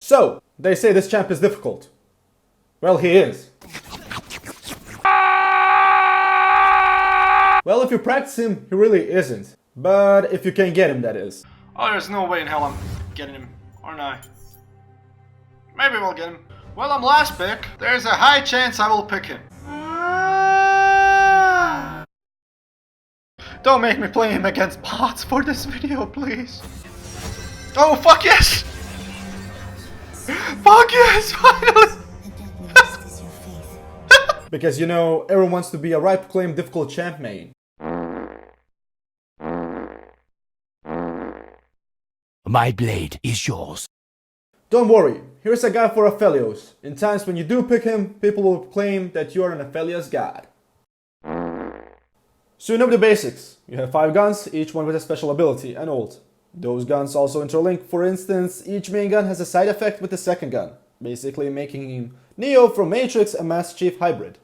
So, they say this champ is difficult. Well, he is. Well, if you practice him, he really isn't. But if you can get him, that is. Oh, there's no way in hell I'm getting him, aren't I? Maybe we'll get him. Well, I'm last pick. There's a high chance I will pick him. Don't make me play him against bots for this video, please. Oh, fuck yes! Fuck yes, finally! Because, you know, everyone wants to be a right proclaimed difficult champ main. My blade is yours. Don't worry, here's a guy for Aphelios. In times when you do pick him, people will claim that you're an Aphelios god. So you know the basics. You have 5 guns, each one with a special ability and ult. Those guns also interlink. For instance, each main gun has a side effect with the second gun, basically making him Neo from Matrix a Master Chief hybrid.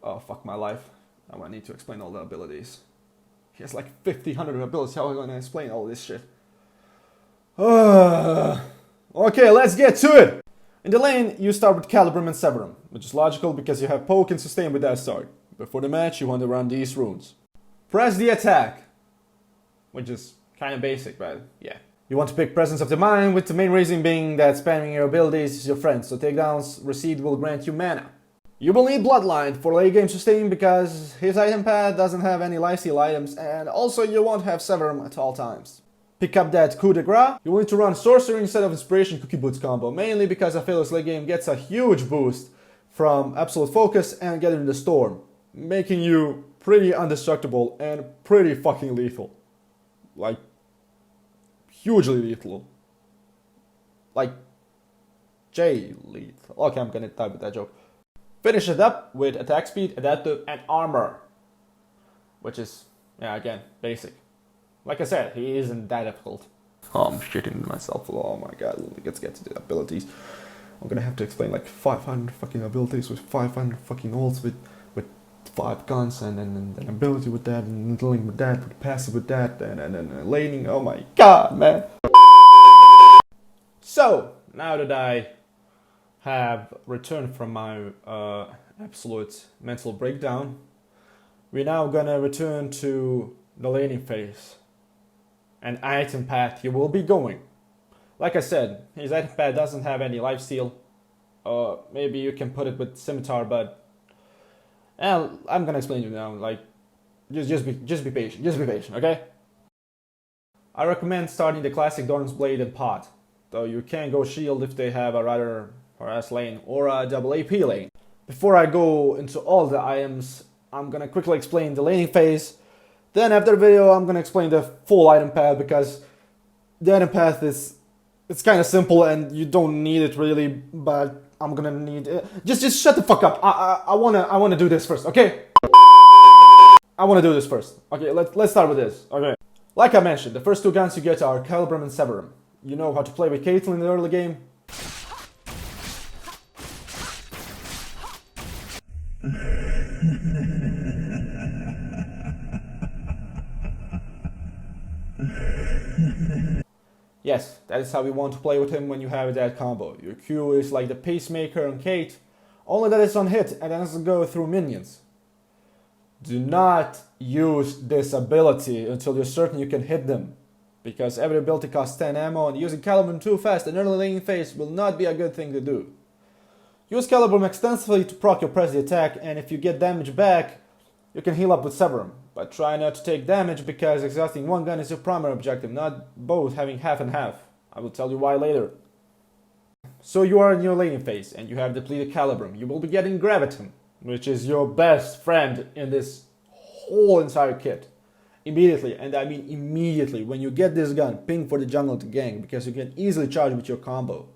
Oh, fuck my life. Now I need to explain all the abilities. He has like 1,500 abilities, how am I gonna explain all this shit? Okay, let's get to it! In the lane, you start with Calibrum and Severum, which is logical because you have poke and sustain with that start. Before the match, you want to run these runes. Press the attack, which is kinda basic, but yeah. You want to pick Presence of the Mind, with the main reason being that spamming your abilities is your friend, so takedowns received will grant you mana. You will need Bloodline for late game sustain because his item pad doesn't have any lifesteal items, and also you won't have Severum at all times. Pick up that coup de grace. You will need to run Sorcery instead of Inspiration Cookie Boots combo, mainly because Aphelios late game gets a huge boost from Absolute Focus and Gathering the Storm, making you pretty indestructible and pretty fucking lethal. Like, hugely lethal. Like, lethal. Okay, I'm gonna type with that joke. Finish it up with attack speed, adaptive, and armor. Which is, yeah, again, basic. Like I said, he isn't that difficult. Oh, I'm shitting myself. Oh my god, let's get to the abilities. I'm gonna have to explain like 500 fucking abilities with 500 fucking ults with 5 guns and an ability with that, and dealing with that, with passive with that, and laning. Oh my god, man. So, now that I have returned from my absolute mental breakdown, we're now gonna return to the laning phase. An item path he will be going. Like I said, his item path doesn't have any lifesteal. Maybe you can put it with Scimitar, but I'm gonna explain to you now. Like, just be patient, okay? I recommend starting the classic Dorn's Blade and Pot, though you can go Shield if they have a rather harass lane or a double AP lane. Before I go into all the items, I'm gonna quickly explain the laning phase. Then after the video, I'm gonna explain the full item path, because the item path it's kind of simple and you don't need it really, but I'm gonna need it. Just shut the fuck up. I wanna do this first, okay? I wanna do this first. Okay, let's start with this. Okay. Like I mentioned, the first 2 guns you get are Calibrum and Severum. You know how to play with Caitlyn in the early game. Yes, that is how we want to play with him when you have that combo. Your Q is like the pacemaker on Kate, only that it's on hit and doesn't go through minions. Do not use this ability until you're certain you can hit them, because every ability costs 10 ammo, and using Calibrum too fast in early laning phase will not be a good thing to do. Use Calibrum extensively to proc your press the attack, and if you get damage back, you can heal up with Severum. But try not to take damage, because exhausting one gun is your primary objective, not both having half and half. I will tell you why later. So you are in your laning phase, and you have depleted Calibrum. You will be getting Graviton, which is your best friend in this whole entire kit. Immediately, and I mean immediately, when you get this gun, ping for the jungle to gang, because you can easily charge with your combo.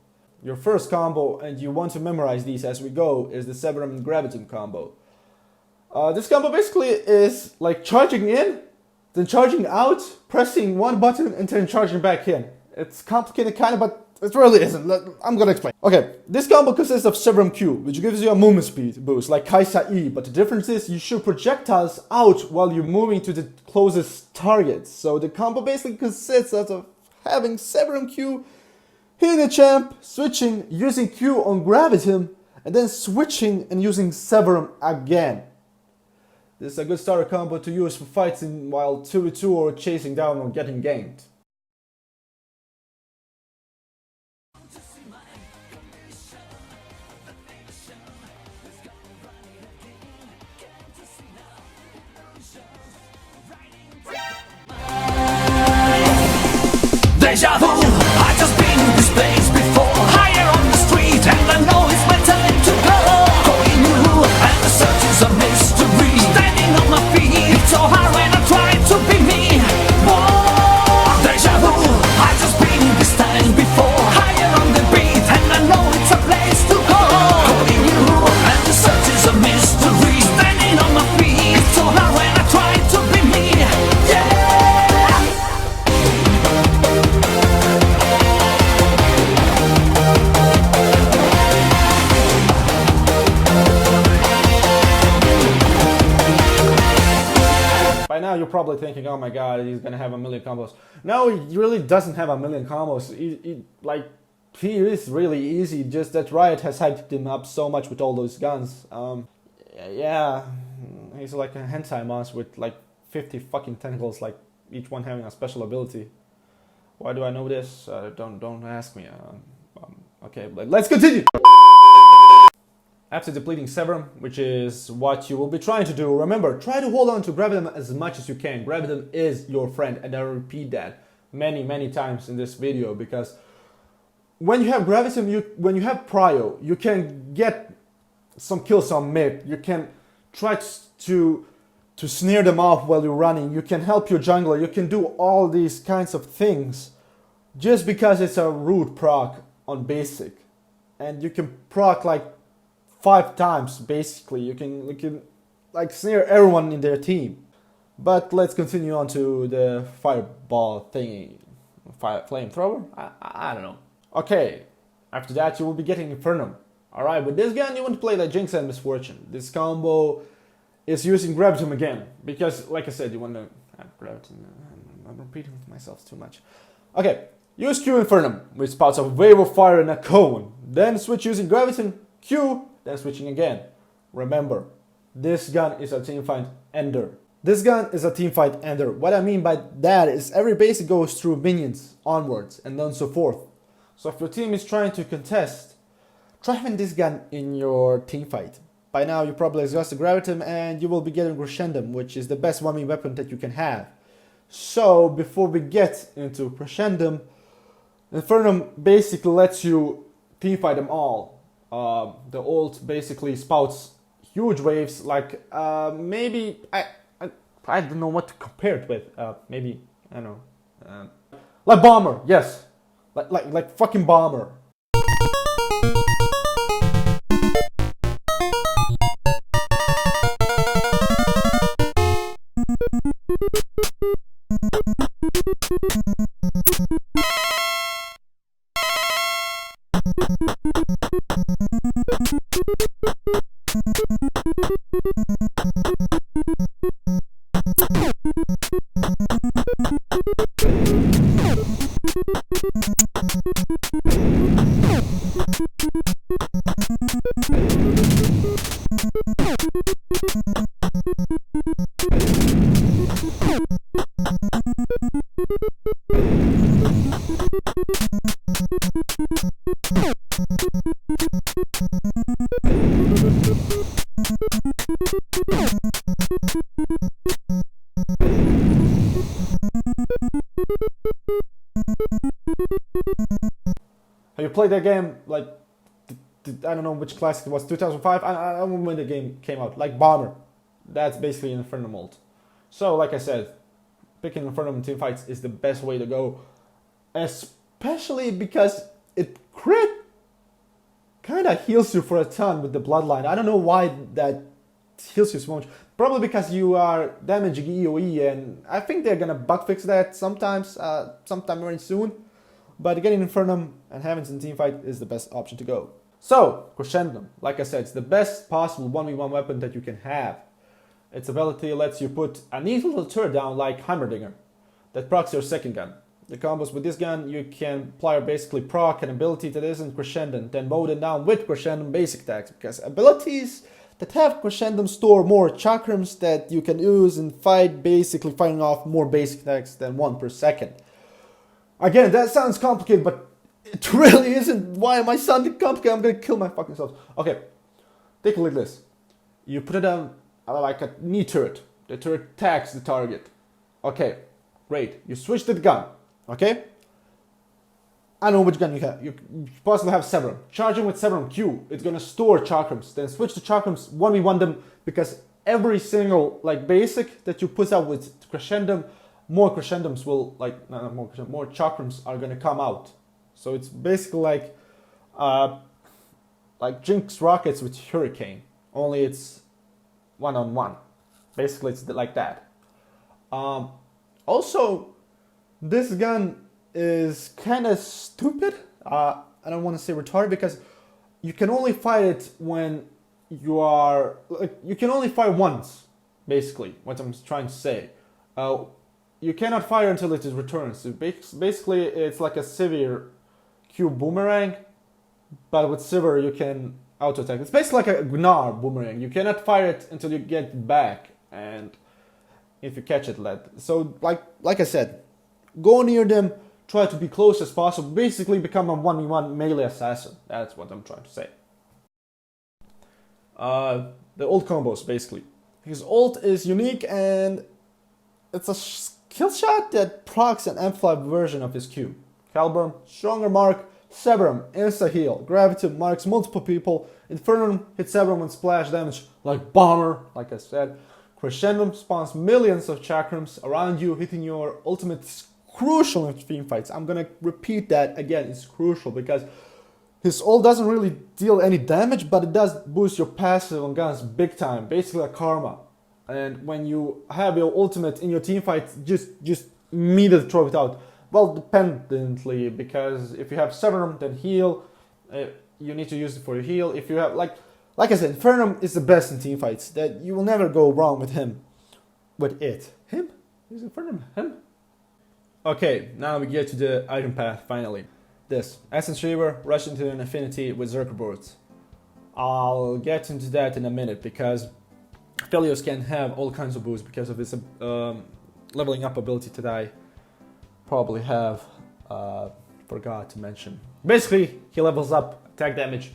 Your first combo, and you want to memorize these as we go, is the Severum and Graviton combo. This combo basically is like charging in, then charging out, pressing one button, and then charging back in. It's complicated kind of, but it really isn't. I'm gonna explain. Okay, this combo consists of Severum Q, which gives you a movement speed boost, like Kaisa E, but the difference is you shoot projectiles out while you're moving to the closest target. So the combo basically consists of having Severum Q Hitting the champ, switching, using Q on Gravitum, and then switching and using Severum again. This is a good starter combo to use for fighting while 2v2 or chasing down or getting ganked. Deja vu, I just been in this place before. Higher on the street, and I know it's my time to go. Going new, and the search is a mystery. Standing on my feet, it's so hard when I try to be me. Whoa, deja vu, I just been in this time before. Higher on the beat, and I know it's a place to go. Going new, and the search is a mystery. Standing on my feet, it's so hard when I try to be me. Yeah. By now you're probably thinking, oh my god, he's gonna have a million combos. No, he really doesn't have a million combos. He is really easy, just that Riot has hyped him up so much with all those guns. Yeah, he's like a hentai monster with like 50 fucking tentacles, like each one having a special ability. Why do I know this? Don't ask me. Okay, but let's continue! After depleting Severum, which is what you will be trying to do, remember, try to hold on to Gravitum as much as you can. Gravitum is your friend, and I repeat that many times in this video, because when you have Gravitum, when you have Prio, you can get some kills on mid. You can try to snare them off while you're running. You can help your jungler. You can do all these kinds of things just because it's a root proc on basic, and you can proc like 5 times basically. You can like snare everyone in their team. But let's continue on to the fireball thingy, flamethrower. I don't know. Okay, after that you will be getting Infernum. Alright, with this gun you want to play like Jinx and Misfortune. This combo is using Gravitum again, because like I said, you want to have Gravitum. I'm repeating myself too much. Okay, use Q Infernum, which spouts a wave of fire and a cone. Then switch using Gravitum, Q, then switching again. Remember, this gun is a teamfight ender. This gun is a teamfight ender. What I mean by that is every basic goes through minions onwards and then so forth. So if your team is trying to contest, try having this gun in your teamfight. By now you probably exhausted Gravitum and you will be getting Crescendum, which is the best 1v weapon that you can have. So before we get into Crescendum, Infernum basically lets you teamfight them all. The ult basically spouts huge waves, like maybe I don't know what to compare it with. Maybe I don't know, like Bomber, yes, like fucking Bomber. Have you played that game, like, I don't know which classic it was, 2005? I don't know when the game came out, like Bomber. That's basically an Infernum ult. So, like I said, picking Infernum in teamfights is the best way to go, especially because it crit kinda heals you for a ton with the Bloodline. I don't know why that heals you so much. Probably because you are damaging EOE, and I think they're gonna bug fix that sometime very soon. But getting Infernum and having it in teamfight is the best option to go. So, Crescendum, like I said, it's the best possible 1v1 weapon that you can have. Its ability lets you put a neat little turret down like Heimerdinger that procs your second gun. the combos with this gun, you can apply basically proc an ability that isn't crescendum, then mode it down with crescendum basic attacks, because abilities that have crescendum store more chakrams that you can use in fight, basically firing off more basic attacks than 1 per second. Again, that sounds complicated, but it really isn't. Why am I sounding complicated? I'm gonna kill my fucking self. Okay, take a look at this. You put it on like a knee turret. The turret attacks the target. Okay, great. You switch to the gun. Okay? I know which gun you have. You possibly have several. Charging with several Q, it's gonna store chakrams. Then switch to chakrams, 1v1 them, because every single like basic that you put out with crescendum, more crescendums will more chakrams are gonna come out. So it's basically like Jinx rockets with Hurricane. Only it's 1-on-1. Basically it's like that. Also, this gun is kind of stupid. I don't want to say retarded, because you can only fire it when you are you can only fire once. Basically, what I'm trying to say. You cannot fire until it is returned. So basically, it's like a severe Q boomerang, but with Silver you can auto attack. It's basically like a Gnar boomerang. You cannot fire it until you get back, and if you catch it, so like I said, go near them, try to be close as possible, basically become a 1v1 melee assassin. That's what I'm trying to say. The ult combos, basically. His ult is unique, and it's a skill shot that procs an amplified version of his Q. Calburn, Stronger Mark, Severum, Insta Heal, Gravity marks multiple people, Infernum hits everyone with splash damage like Bomber, like I said. Crescendum spawns millions of chakrams around you, hitting your ultimate. Is crucial in team fights. I'm gonna repeat that again, it's crucial, because his ult doesn't really deal any damage, but it does boost your passive on guns big time, basically like karma. And when you have your ultimate in your team fight, just immediately throw it out. Well, dependently, because if you have Severum, then heal, you need to use it for your heal. If you have, like I said, Infernum is the best in team fights. That you will never go wrong with him. With it. Him? Is Infernum him? Okay, now we get to the item path, finally. This. Essence Reaver, rush into an affinity with Zerker Boards. I'll get into that in a minute, because Aphelios can have all kinds of boosts because of his leveling up ability that I probably have forgot to mention. Basically, he levels up attack damage,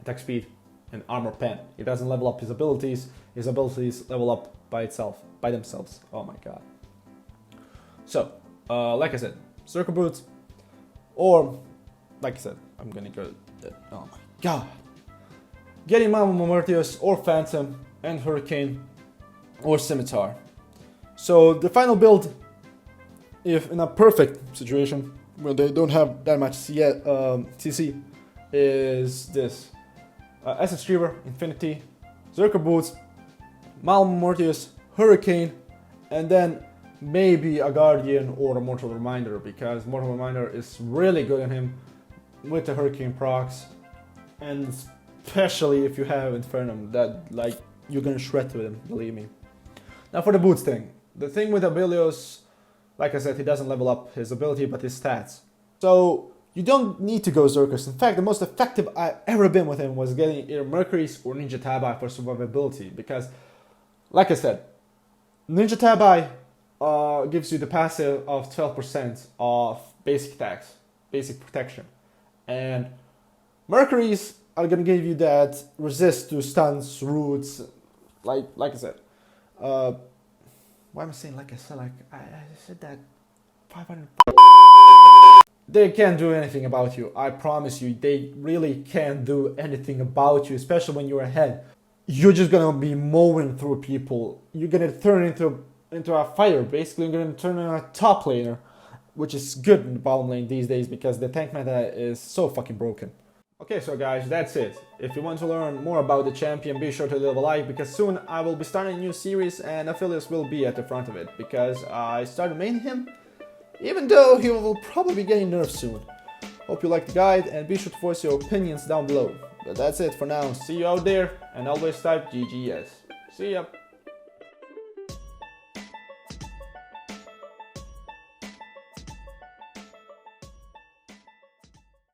attack speed, and armor pen. He doesn't level up his abilities level up by themselves. Oh my god. So, like I said, Circle Boots, or, like I said, I'm gonna go, oh my god. Getting Mama Mortius, or Phantom, and Hurricane, or Scimitar. So, the final build, if in a perfect situation, where they don't have that much CC, is this. Essence Reaver, Infinity, Zerker Boots, Malum Mortius, Hurricane, and then maybe a Guardian or a Mortal Reminder, because Mortal Reminder is really good on him with the Hurricane procs, and especially if you have Infernum, that like you're gonna shred with him, believe me. Now for the boots thing. The thing with Aphelios, like I said, he doesn't level up his ability but his stats. So you don't need to go Zerkers. In fact, the most effective I've ever been with him was getting either Mercury's or Ninja Tabai for survivability, because, like I said, Ninja Tabai gives you the passive of 12% of basic attacks, basic protection, and Mercury's are gonna give you that resist to stuns, roots, like I said. Why am I saying like I said? Like I said that 500. They can't do anything about you. I promise you, they really can't do anything about you, especially when you're ahead. You're just gonna be mowing through people. You're gonna turn into a fighter. Basically, you're gonna turn into a top laner, which is good in the bottom lane these days because the tank meta is so fucking broken. Okay, so guys, that's it. If you want to learn more about the champion, be sure to leave a like, because soon I will be starting a new series and Aphelios will be at the front of it, because I started maining him, even though he will probably be getting nerfed soon. Hope you liked the guide, and be sure to voice your opinions down below. But that's it for now. See you out there, and always type GGS. See ya!